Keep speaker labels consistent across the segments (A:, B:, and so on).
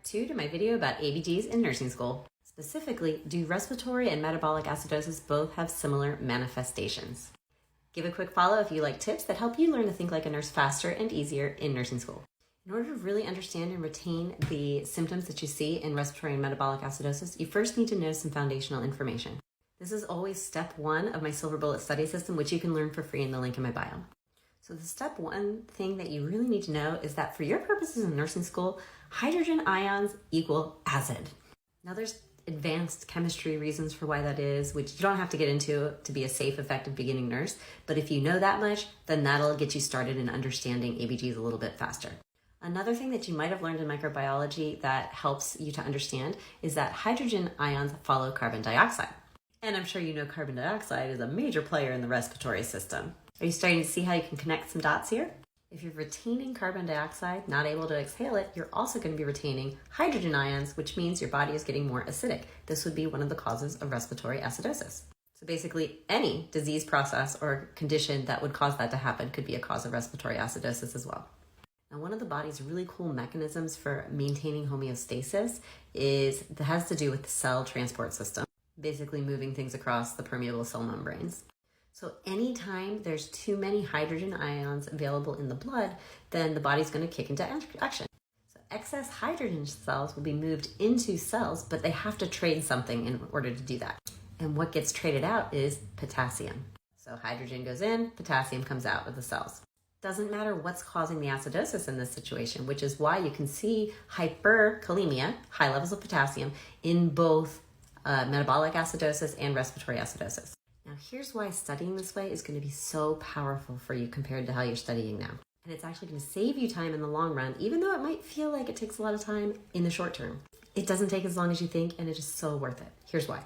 A: part 2 to my video about ABGs in nursing school. Specifically, do respiratory and metabolic acidosis both have similar manifestations? Give a quick follow if you like tips that help you learn to think like a nurse faster and easier in nursing school. In order to really understand and retain the symptoms that you see in respiratory and metabolic acidosis, you first need to know some foundational information. This is always step 1 of my Silver Bullet study system, which you can learn for free in the link in my bio. So the step 1 thing that you really need to know is that for your purposes in nursing school, hydrogen ions equal acid. Now there's advanced chemistry reasons for why that is, which you don't have to get into to be a safe, effective beginning nurse. But if you know that much, then that'll get you started in understanding ABGs a little bit faster. Another thing that you might have learned in microbiology that helps you to understand is that hydrogen ions follow carbon dioxide. And I'm sure you know carbon dioxide is a major player in the respiratory system. Are you starting to see how you can connect some dots here? If you're retaining carbon dioxide, not able to exhale it, you're also going to be retaining hydrogen ions, which means your body is getting more acidic. This would be one of the causes of respiratory acidosis. So basically, any disease process or condition that would cause that to happen could be a cause of respiratory acidosis as well. Now, one of the body's really cool mechanisms for maintaining homeostasis has to do with the cell transport system, basically moving things across the permeable cell membranes. So anytime there's too many hydrogen ions available in the blood, then the body's going to kick into action. So excess hydrogen cells will be moved into cells, but they have to trade something in order to do that. And what gets traded out is potassium. So hydrogen goes in, potassium comes out of the cells. Doesn't matter what's causing the acidosis in this situation, which is why you can see hyperkalemia, high levels of potassium, in both metabolic acidosis and respiratory acidosis. Now, here's why studying this way is going to be so powerful for you compared to how you're studying now. And it's actually going to save you time in the long run, even though it might feel like it takes a lot of time in the short term. It doesn't take as long as you think, and it is so worth it. Here's why.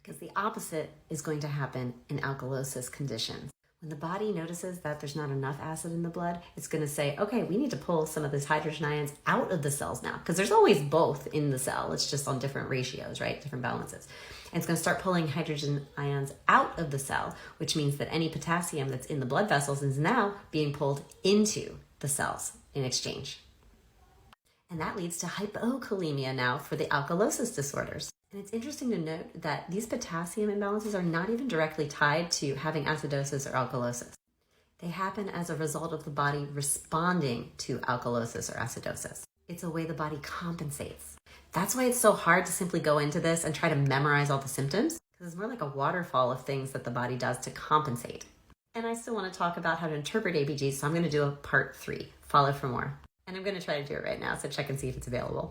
A: Because the opposite is going to happen in alkalosis conditions. When the body notices that there's not enough acid in the blood, it's going to say, okay, we need to pull some of these hydrogen ions out of the cells now, because there's always both in the cell. It's just on different ratios, right? Different balances. And it's going to start pulling hydrogen ions out of the cell, which means that any potassium that's in the blood vessels is now being pulled into the cells in exchange. And that leads to hypokalemia now for the alkalosis disorders. And it's interesting to note that these potassium imbalances are not even directly tied to having acidosis or alkalosis. They happen as a result of the body responding to alkalosis or acidosis. It's a way the body compensates. That's why it's so hard to simply go into this and try to memorize all the symptoms, because it's more like a waterfall of things that the body does to compensate. And I still want to talk about how to interpret ABGs, so I'm going to do a part 3. Follow for more. And I'm going to try to do it right now, so check and see if it's available.